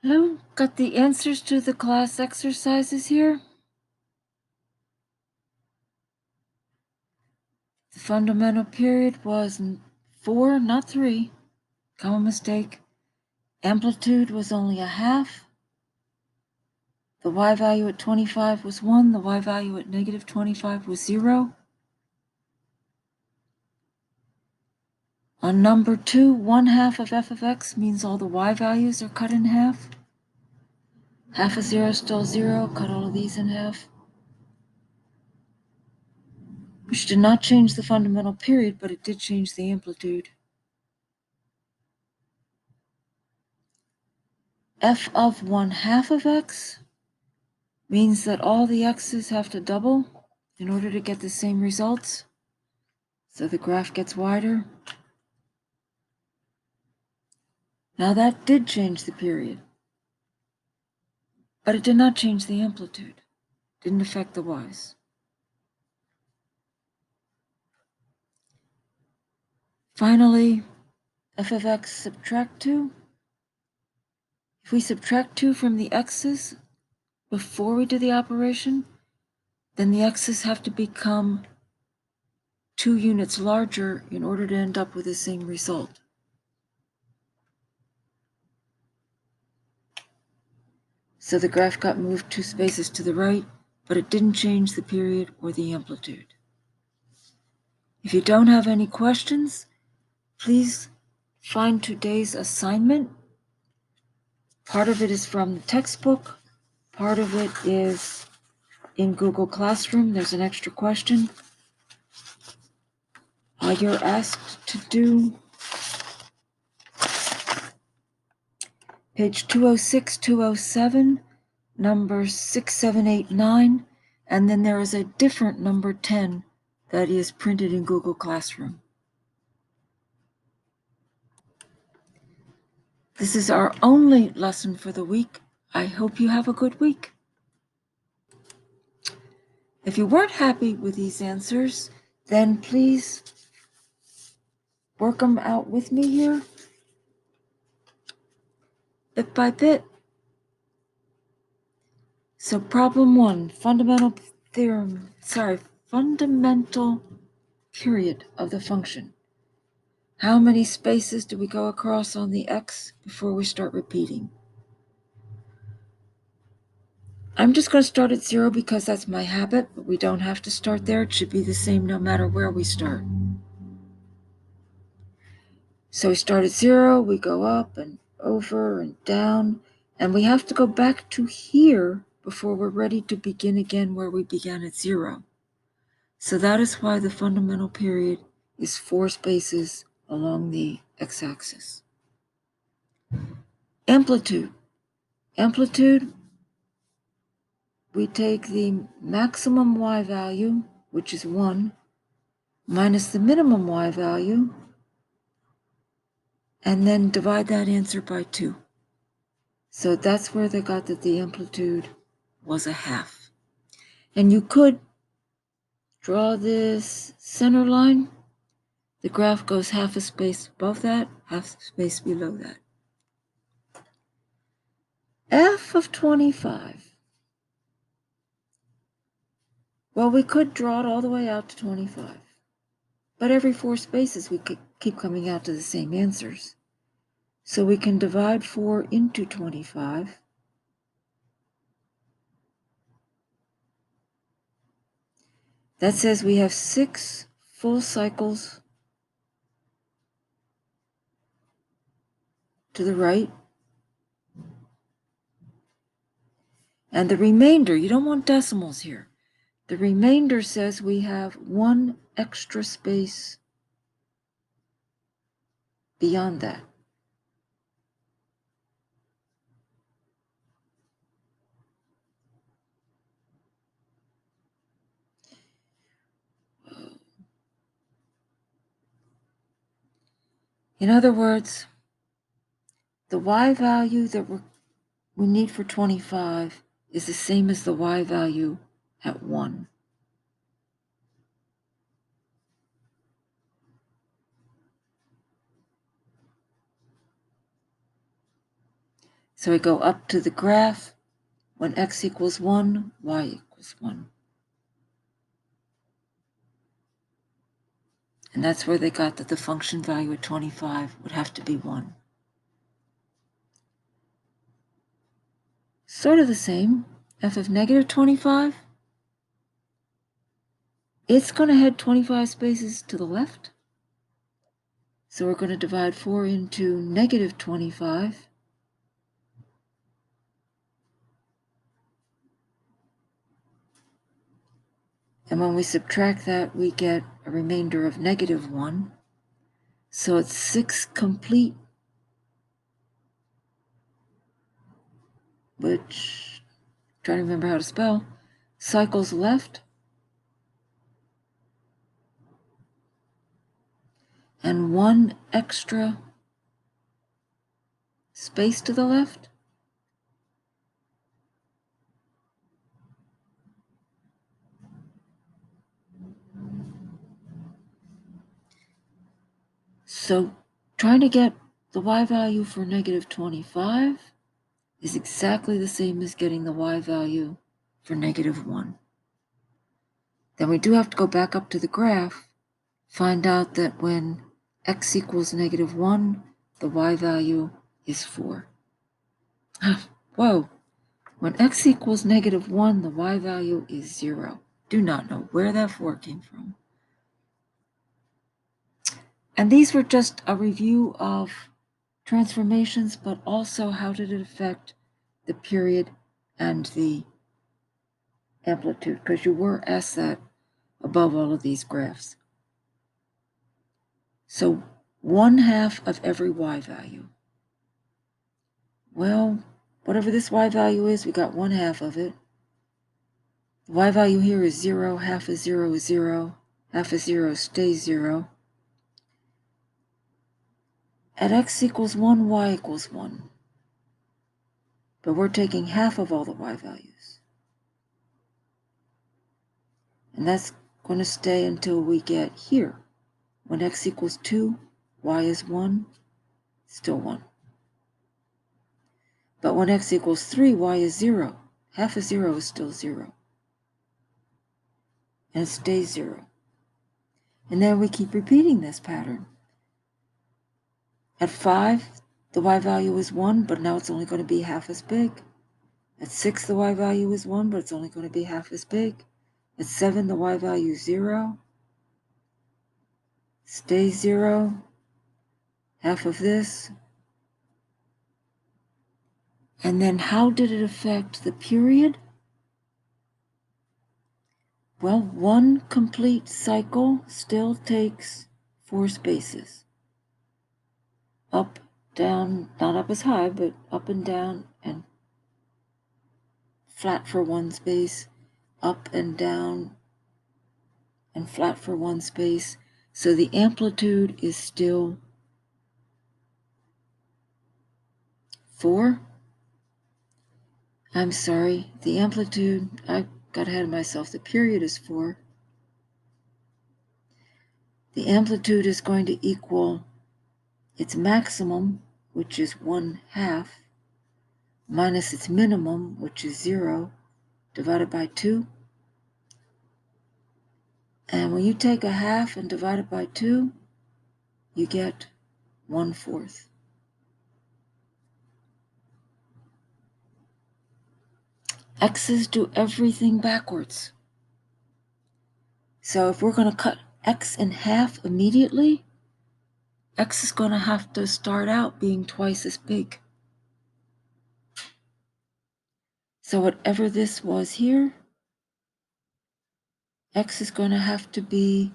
Hello, got the answers to the class exercises here. The fundamental period was 4, not 3. Common mistake. Amplitude was only a half. The y value at 25 was 1. The y value at negative 25 was 0. On number 2, 1/2 of f of x means all the y values are cut in half. Half of 0 is still 0. Cut all of these in half. Which did not change the fundamental period, but it did change the amplitude. F of 1/2 of x means that all the x's have to double in order to get the same results. So the graph gets wider. Now that did change the period, but it did not change the amplitude. Didn't affect the y's. Finally, f of x subtract 2. If we subtract 2 from the x's before we do the operation, then the x's have to become 2 units larger in order to end up with the same result. So the graph got moved 2 spaces to the right, but it didn't change the period or the amplitude. If you don't have any questions, please find today's assignment. Part of it is from the textbook. Part of it is in Google Classroom. There's an extra question. You're asked to do page 206, 207, numbers 6, 7, 8, 9, and then there is a different number 10 that is printed in Google Classroom. This is our only lesson for the week. I hope you have a good week. If you weren't happy with these answers, then please work them out with me here, bit by bit. So problem 1, fundamental period of the function. How many spaces do we go across on the x before we start repeating? I'm just going to start at 0 because that's my habit, but we don't have to start there. It should be the same no matter where we start. So we start at 0, we go up and over and down, and we have to go back to here before we're ready to begin again where we began at 0. So that is why the fundamental period is 4 spaces along the x-axis. Amplitude. Amplitude, we take the maximum y value, which is 1, minus the minimum y value, and then divide that answer by 2. So that's where they got that the amplitude was a half. And you could draw this center line. The graph goes half a space above that, half a space below that. F of 25. Well, we could draw it all the way out to 25. But every 4 spaces we could keep coming out to the same answers. So we can divide 4 into 25. That says we have 6 full cycles to the right. And the remainder, you don't want decimals here. The remainder says we have 1 extra space beyond that. In other words, the y value that we need for 25 is the same as the y value at 1. So I go up to the graph. When x equals 1, y equals 1. And that's where they got that the function value at 25 would have to be 1. Sort of the same. F of negative 25, it's going to head 25 spaces to the left. So we're going to divide 4 into negative 25. And when we subtract that, we get a remainder of negative 1. So it's 6 complete, which, trying to remember how to spell, cycles left, and 1 extra space to the left. So trying to get the y value for negative 25 is exactly the same as getting the y value for negative 1. Then we do have to go back up to the graph, find out that when x equals negative 1, the y value is 4. Whoa, when x equals negative 1, the y value is 0. Do not know where that 4 came from. And these were just a review of transformations, but also how did it affect the period and the amplitude, because you were asked that above all of these graphs. So 1/2 of every y value. Well, whatever this y value is, we got 1/2 of it. The y value here is 0, half of 0 is 0, half of 0 stays 0. At x equals 1, y equals 1. But we're taking half of all the y values. And that's going to stay until we get here. When x equals 2, y is 1, still 1. But when x equals 3, y is 0. Half of 0 is still 0. And it stays 0. And then we keep repeating this pattern. At 5, the y value is 1, but now it's only going to be half as big. At 6, the y value is 1, but it's only going to be half as big. At 7, the y value is 0. Stays 0. Half of this. And then how did it affect the period? Well, one complete cycle still takes 4 spaces. Up, down, not up as high, but up and down, and flat for 1 space, up and down, and flat for 1 space. So the amplitude is still 4. I'm sorry, the amplitude, I got ahead of myself. The period is 4. The amplitude is going to equal its maximum, which is 1/2, minus its minimum, which is 0, divided by 2. And when you take a half and divide it by 2, you get 1/4. X's do everything backwards. So if we're going to cut x in half immediately, x is going to have to start out being twice as big. So whatever this was here, x is going to have to be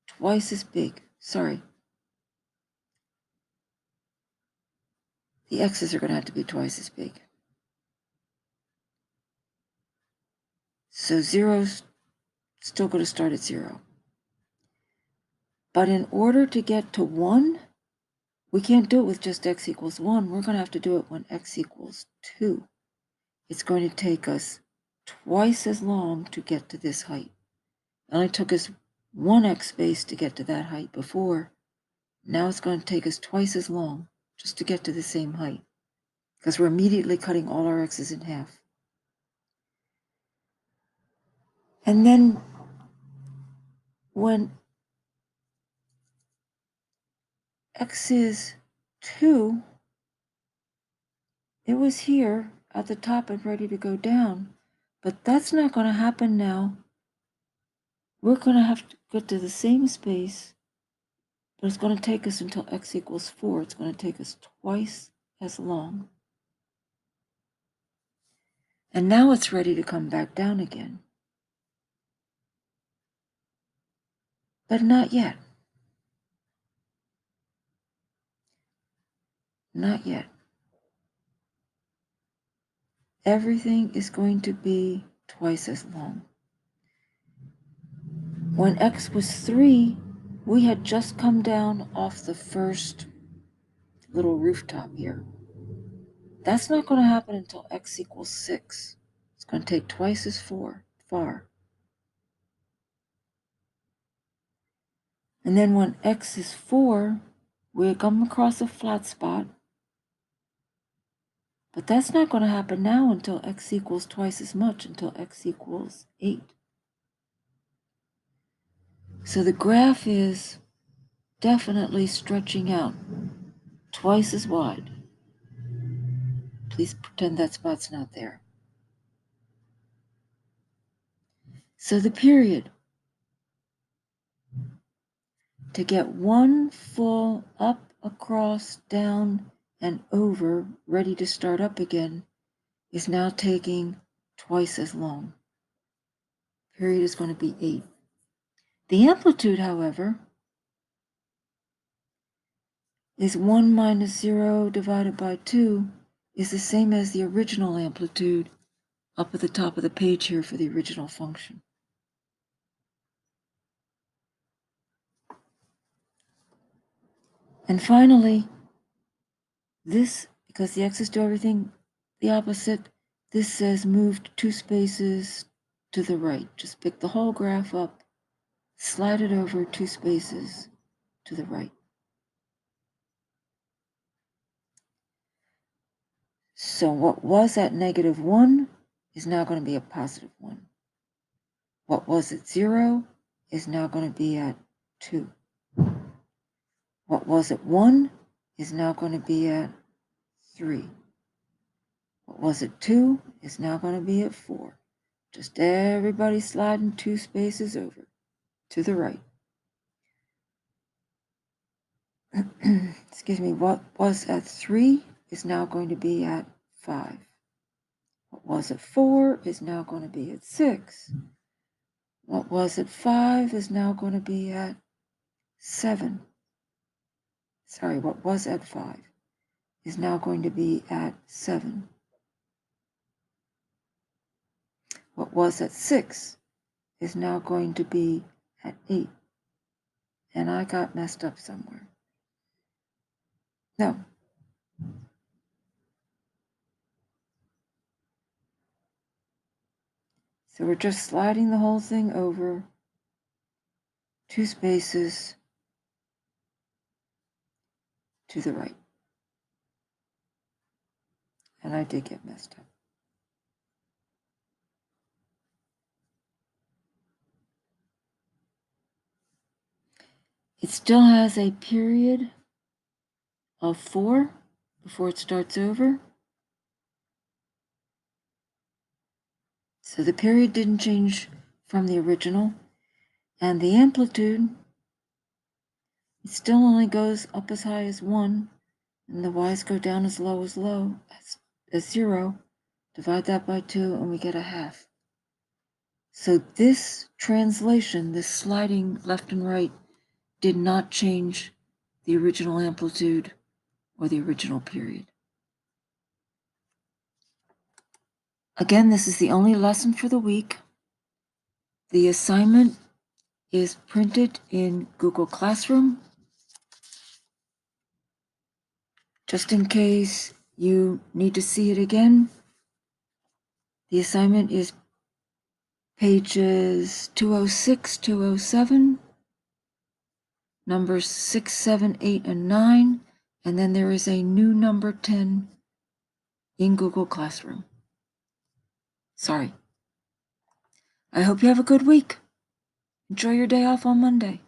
twice as big. Sorry. The x's are going to have to be twice as big. So 0's still going to start at 0. But in order to get to 1, we can't do it with just x equals 1. We're going to have to do it when x equals 2. It's going to take us twice as long to get to this height. It only took us 1x space to get to that height before. Now it's going to take us twice as long just to get to the same height, because we're immediately cutting all our x's in half. And then when x is 2, it was here at the top and ready to go down, but that's not going to happen now. We're going to have to get to the same space, but it's going to take us until x equals 4. It's going to take us twice as long. And now it's ready to come back down again. But not yet. Not yet. Everything is going to be twice as long. When x was 3, we had just come down off the first little rooftop here. That's not going to happen until x equals 6. It's going to take twice as far. And then when x is 4, we come across a flat spot. But that's not going to happen now until x equals twice as much, until x equals 8. So the graph is definitely stretching out twice as wide. Please pretend that spot's not there. So the period to get one full up, across, down, and over, ready to start up again, is now taking twice as long. Period is going to be 8. The amplitude, however, is 1 minus 0 divided by 2 is the same as the original amplitude up at the top of the page here for the original function. And finally, this, because the x's do everything the opposite, this says moved 2 spaces to the right. Just pick the whole graph up, slide it over 2 spaces to the right. So what was at -1 is now going to be a +1. What was at 0 is now going to be at 2. What was at 1 is now going to be at 3. What was at 2 is now going to be at 4. Just everybody sliding 2 spaces over to the right. Excuse me, what was at 3 is now going to be at 5. What was at 4 is now going to be at 6. What was at 5 is now going to be at 7. Sorry, what was at 5 is now going to be at 7. What was at 6 is now going to be at 8. And I got messed up somewhere. No. So we're just sliding the whole thing over 2 spaces to the right. And I did get messed up. It still has a period of 4 before it starts over. So the period didn't change from the original. And the amplitude, it still only goes up as high as 1, and the y's go down as low as 0. Divide that by 2, and we get a half. So this translation, this sliding left and right, did not change the original amplitude or the original period. Again, this is the only lesson for the week. The assignment is printed in Google Classroom. Just in case you need to see it again, the assignment is pages 206, 207, numbers 6, 7, 8, and 9, and then there is a new number 10 in Google Classroom. Sorry. I hope you have a good week. Enjoy your day off on Monday.